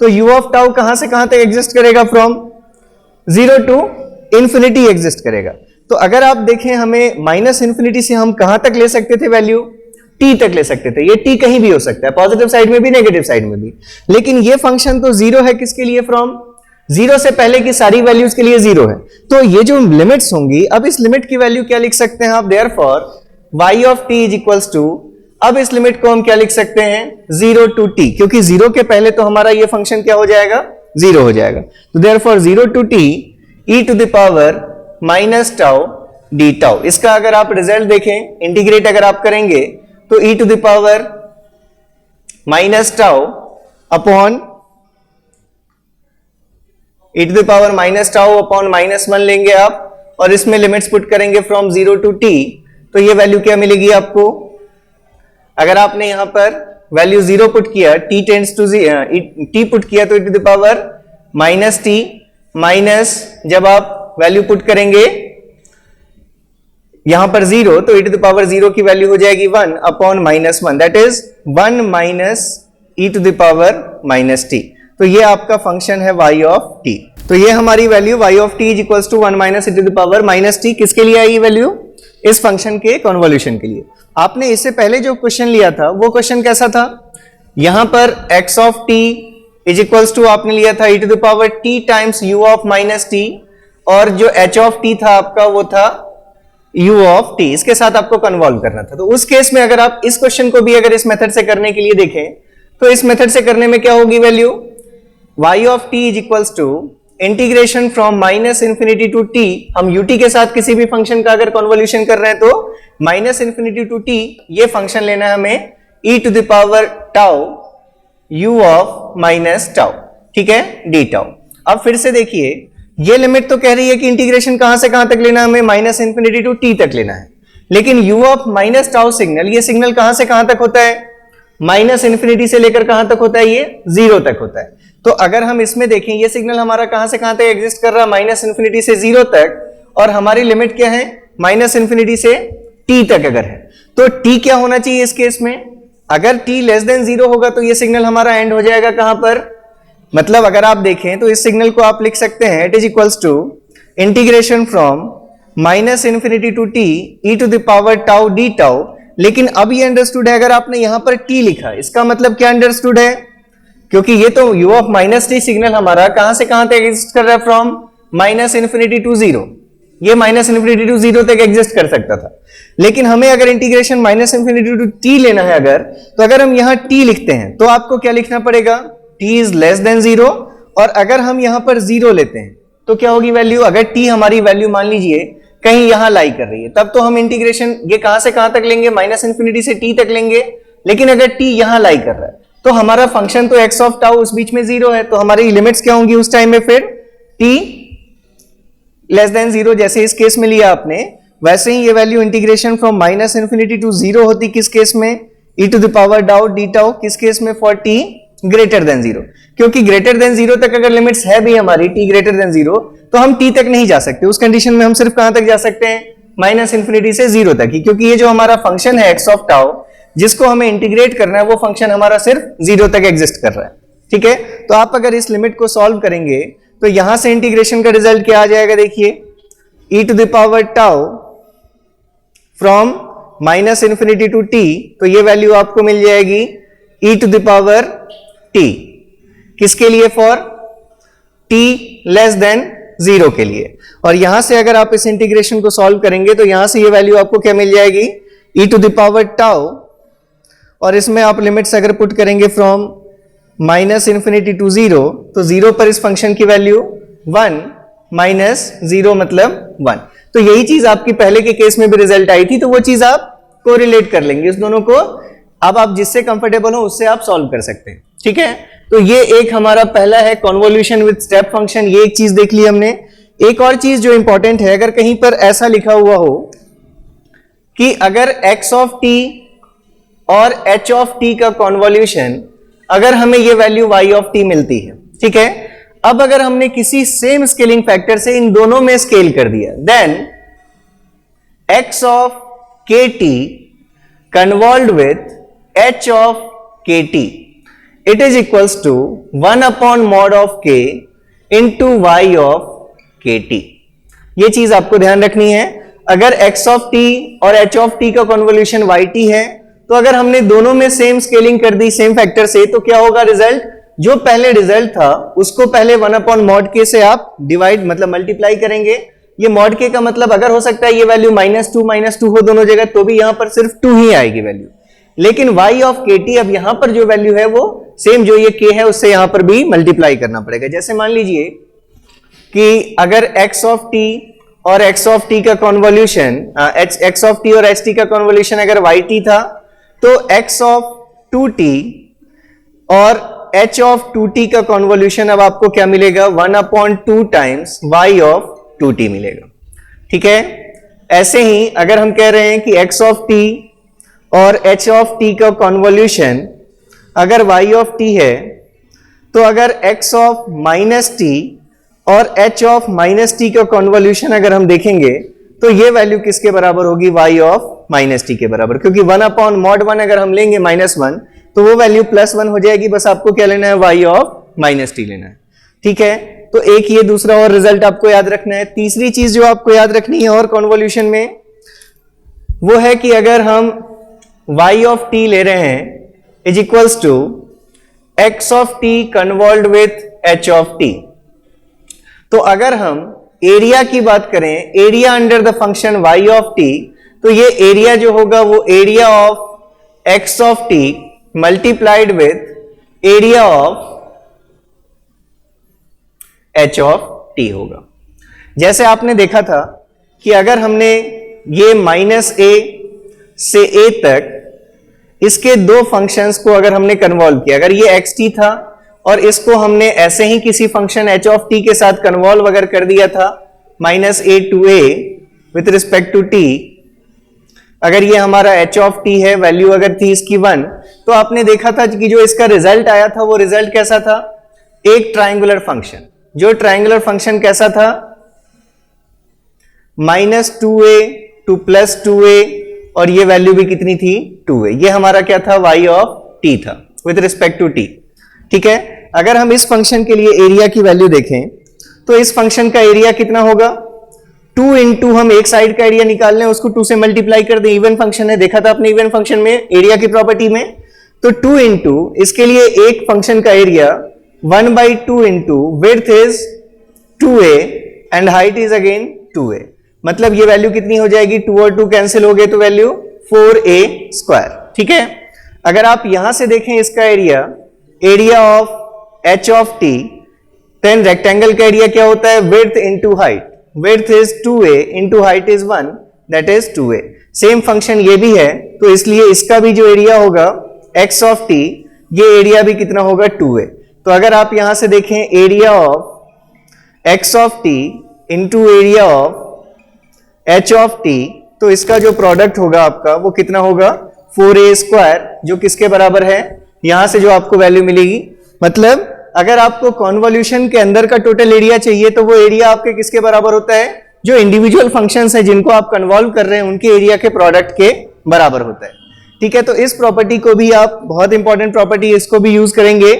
तो u ऑफ टाउ कहां से कहां तक एग्जिस्ट करेगा, फ्रॉम 0 टू इंफिनिटी एग्जिस्ट करेगा। तो अगर आप देखें हमें माइनस इंफिनिटी से हम कहां तक ले सकते थे वैल्यू, t तक ले सकते थे। ये t कहीं भी हो सकता है, पॉजिटिव साइड में भी नेगेटिव साइड में भी, लेकिन ये फंक्शन तो 0 है किसके लिए, फ्रॉम 0 से पहले की सारी वैल्यूज के लिए 0 है। तो ये जो लिमिट्स होंगी, अब इस लिमिट की वैल्यू क्या लिख सकते हैं आप, therefore y of t is equals to, अब इस लिमिट को हम क्या लिख सकते हैं, 0 टू t, क्योंकि 0 के पहले तो हमारा ये फंक्शन क्या हो जाएगा, 0 हो जाएगा। तो therefore 0 to t e to the power minus tau D tau. इसका अगर आप रिजल्ट देखें, इंटीग्रेट अगर आप करेंगे तो e to the power minus tau upon e to the power minus tau upon -1 लेंगे आप, और इसमें लिमिट्स पुट करेंगे फ्रॉम 0 टू t, तो ये वैल्यू क्या मिलेगी आपको। अगर आपने यहां पर वैल्यू 0 पुट किया, t tends to t put किया तो e to the power minus t minus, जब आप वैल्यू पुट करेंगे यहां पर 0 तो e टू द पावर 0 की वैल्यू हो जाएगी 1 upon -1, that is 1 minus e to the power minus t। तो ये आपका फंक्शन है y ऑफ t। तो ये हमारी value y of t is equals to 1 minus e to the power minus t किसके लिए आई वैल्यू, इस फंक्शन के कन्वोल्यूशन के लिए। आपने इससे पहले जो क्वेश्चन लिया था वो क्वेश्चन कैसा था, यहां पर x of t is equals to आपने लिया था e to the power t times u of minus t, और जो h ऑफ t था आपका वो था u ऑफ t, इसके साथ आपको कन्वॉल्व करना था। तो उस केस में अगर आप इस क्वेश्चन को भी अगर इस मेथड से करने के लिए देखें तो इस मेथड से करने में क्या होगी value, y of t is equals to integration from minus infinity to t, हम ut के साथ किसी भी फंक्शन का अगर कन्वोल्यूशन कर रहे हैं तो माइनस इंफिनिटी टू t, ये फंक्शन लेना है हमें e to the power tau u of minus tau, ठीक है, डी टाउ। अब फिर से देखिए, ये लिमिट तो कह रही है कि इंटीग्रेशन कहां से कहां तक लेना है, हमें माइनस इंफिनिटी टू t तक लेना है, लेकिन u of minus tau signal, ये सिग्नल कहां से कहां तक होता है, माइनस इंफिनिटी से लेकर कहां तक होता है, ये 0 तक होता है। तो अगर हम इसमें देखें ये सिग्नल हमारा कहां से कहां तक एग्जिस्ट कर रहा है, माइनस इंफिनिटी से 0 तक, और हमारी लिमिट क्या है, माइनस इंफिनिटी से t तक अगर है, तो t क्या होना चाहिए इस केस में, अगर t लेस देन 0 होगा तो ये सिग्नल हमारा एंड हो जाएगा कहां पर, मतलब अगर आप देखें तो इस सिग्नल को आप लिख सकते हैं, it is equals to integration from minus infinity to t e to the power tau D tau. लेकिन अब ये अंडरस्टूड है, अगर आपने यहां पर t लिखा, इसका मतलब क्या अंडरस्टूड है, क्योंकि ये तो u of minus T signal हमारा कहां से कहां तक एग्जिस्ट कर रहा है, फ्रॉम माइनस इंफिनिटी टू 0, ये माइनस इंफिनिटी टू 0 तक एग्जिस्ट कर सकता था, लेकिन हमें अगर integration minus infinity to t लेना है अगर, तो अगर हम यहां t लिखते हैं तो आपको क्या लिखना पड़ेगा, t इज लेस देन 0, और अगर हम यहां पर 0 लेते हैं तो क्या होगी वैल्यू, अगर t हमारी वैल्यू मान लीजिए कहीं यहां लाई कर रही है, तब तो हम इंटीग्रेशन ये कहां से कहां तक लेंगे, माइनस इंफिनिटी से t तक लेंगे, लेकिन अगर t यहां लाई कर रहा है तो हमारा फंक्शन तो x ऑफ टाउ उस बीच में 0 है, तो हमारी लिमिट्स क्या होंगी उस टाइम में, फिर t लेस देन 0 जैसे इस केस में लिया आपने, वैसे ही ये value integration from minus infinity to 0 होती किस केस में, e to the power tau D tau, किस केस में, फॉर t ग्रेटर देन 0, क्योंकि ग्रेटर देन 0 तक अगर लिमिट्स है भी हमारी t ग्रेटर देन 0 तो हम t तक नहीं जा सकते, उस कंडीशन में हम सिर्फ कहां तक जा सकते हैं, माइनस इंफिनिटी से 0 तक ही, क्योंकि ये जो हमारा फंक्शन है x ऑफ टाउ जिसको हमें इंटीग्रेट करना है वो फंक्शन हमारा सिर्फ 0 तक एग्जिस्ट कर रहा है, ठीक है। तो आप अगर इस लिमिट को सॉल्व करेंगे तो यहां से इंटीग्रेशन का रिजल्ट क्या आ जाएगा, देखिए e to the power tau from minus infinity to t, तो ये वैल्यू आपको मिल जाएगी e to the power t, किसके लिए, फॉर t लेस देन 0 के लिए, और यहां से अगर आप इस इंटीग्रेशन को सॉल्व करेंगे तो यहां से ये वैल्यू आपको क्या मिल जाएगी, e to the power tau, और इसमें आप लिमिट्स अगर पुट करेंगे फ्रॉम माइनस इंफिनिटी टू 0, तो 0 पर इस फंक्शन की वैल्यू 1 माइनस 0 मतलब 1। तो यही चीज आपकी पहले के केस में भी रिजल्ट आई थी, तो वो चीज आप कोरिलेट कर लेंगे इस दोनों को, अब आप जिससे कंफर्टेबल हो उससे आप सॉल्व कर सकते हैं, ठीक है। तो ये एक हमारा पहला है कन्वोल्यूशन विद स्टेप फंक्शन, ये एक चीज देख ली हमने। एक और चीज जो इंपॉर्टेंट है, अगर कहीं पर ऐसा लिखा हुआ हो कि अगर x ऑफ t और h ऑफ t का कन्वोल्यूशन, अगर हमें ये वैल्यू y ऑफ t मिलती है, ठीक है, अब अगर हमने किसी सेम स्केलिंग फैक्टर से इन दोनों में स्केल कर दिया, then x of kt convolved with h of kt, it is equals to 1 upon mod of k into y of kt. ये चीज आपको ध्यान रखनी है. अगर x of t और h of t का कन्वोल्यूशन yt है, तो अगर हमने दोनों में सेम स्केलिंग कर दी सेम फैक्टर से, तो क्या होगा रिजल्ट? जो पहले रिजल्ट था उसको पहले 1 अपॉन मॉड के से आप डिवाइड मतलब मल्टीप्लाई करेंगे. ये मॉड के का मतलब अगर हो सकता है ये वैल्यू -2 हो दोनों जगह, तो भी यहां पर सिर्फ 2 ही आएगी वैल्यू. लेकिन y ऑफ kt अब यहां पर जो वैल्यू है वो सेम जो ये k है उससे यहां पर भी मल्टीप्लाई करना पड़ेगा. जैसे मान लीजिए कि अगर x ऑफ t और x ऑफ t का कन्वोल्यूशन x ऑफ t और ht का कन्वोल्यूशन अगर yt था, तो x ऑफ 2t और h ऑफ 2t का कन्वोल्यूशन अब आपको क्या मिलेगा? 1/2 टाइम्स y ऑफ 2t मिलेगा. ठीक है. ऐसे ही अगर हम कह रहे हैं कि x ऑफ t और h ऑफ t का कन्वोल्यूशन अगर y ऑफ t है, तो अगर x ऑफ माइनस t और h ऑफ माइनस t का कन्वोल्यूशन अगर हम देखेंगे, तो ये वैल्यू किसके बराबर होगी? y ऑफ माइनस टी के बराबर. क्योंकि 1 अपॉन मॉड 1 अगर हम लेंगे -1, तो वो वैल्यू +1 हो जाएगी. बस आपको क्या लेना है? y ऑफ माइनस टी लेना है. ठीक है. तो एक ये दूसरा और रिजल्ट आपको याद रखना है. तीसरी चीज जो आपको याद रखनी है और कन्वोल्यूशन में, वो है कि अगर हम y ऑफ t ले रहे हैं is equals to x of t convolved with h of t. तो अगर हम एरिया की बात करें, area under the function y of t, तो ये एरिया जो होगा वो area of x of t multiplied with area of h of t होगा. जैसे आपने देखा था कि अगर हमने ये -a से a तक इसके दो फंक्शंस को अगर हमने कन्वॉल्व किया, अगर ये xt था और इसको हमने ऐसे ही किसी फंक्शन h ऑफ t के साथ कन्वॉल्व अगर कर दिया था -a to a with respect to t, अगर ये हमारा h ऑफ t है, वैल्यू अगर थी इसकी 1, तो आपने देखा था कि जो इसका रिजल्ट आया था वो रिजल्ट कैसा था? एक ट्रायंगुलर फंक्शन. जो ट्रायंगुलर फंक्शन कैसा था? -2a to +2a, और ये वैल्यू भी कितनी थी? 2a. ये हमारा क्या था? y ऑफ t था विथ रिस्पेक्ट टू t. ठीक है. अगर हम इस फंक्शन के लिए एरिया की वैल्यू देखें, तो इस फंक्शन का एरिया कितना होगा? 2 इंटू हम एक साइड का एरिया निकाल लें, उसको 2 से मल्टीप्लाई कर दें. इवन फंक्शन है, देखा था आपने इवन फंक्शन में एरिया की प्रॉपर्टी में. तो 2 इंटू इसके लिए एक फंक्शन का area 1/2 into width is 2a and height is again 2a. मतलब ये वैल्यू कितनी हो जाएगी? 2 और 2 कैंसिल हो गए तो वैल्यू 4a². ठीक है. अगर आप यहां से देखें इसका area of h of t, then rectangle का एरिया क्या होता है? Width into height. Width is 2a into height is 1, that is 2a. Same function ये भी है, तो इसलिए इसका भी जो एरिया होगा x ऑफ t, ये एरिया भी कितना होगा? 2a. तो अगर आप यहां से देखें area of x of t into area of h of t, तो इसका जो प्रोडक्ट होगा आपका वो कितना होगा? 4a², जो किसके बराबर है? यहां से जो आपको वैल्यू मिलेगी. मतलब अगर आपको कॉन्वोल्यूशन के अंदर का टोटल एरिया चाहिए, तो वो एरिया आपके किसके बराबर होता है? जो इंडिविजुअल फंक्शंस हैं जिनको आप कन्वॉल्व कर रहे हैं उनके एरिया के प्रोडक्ट के बराबर होता है. ठीक है. तो इस प्रॉपर्टी को भी आप, बहुत इंपॉर्टेंट प्रॉपर्टी, इसको भी यूज करेंगे.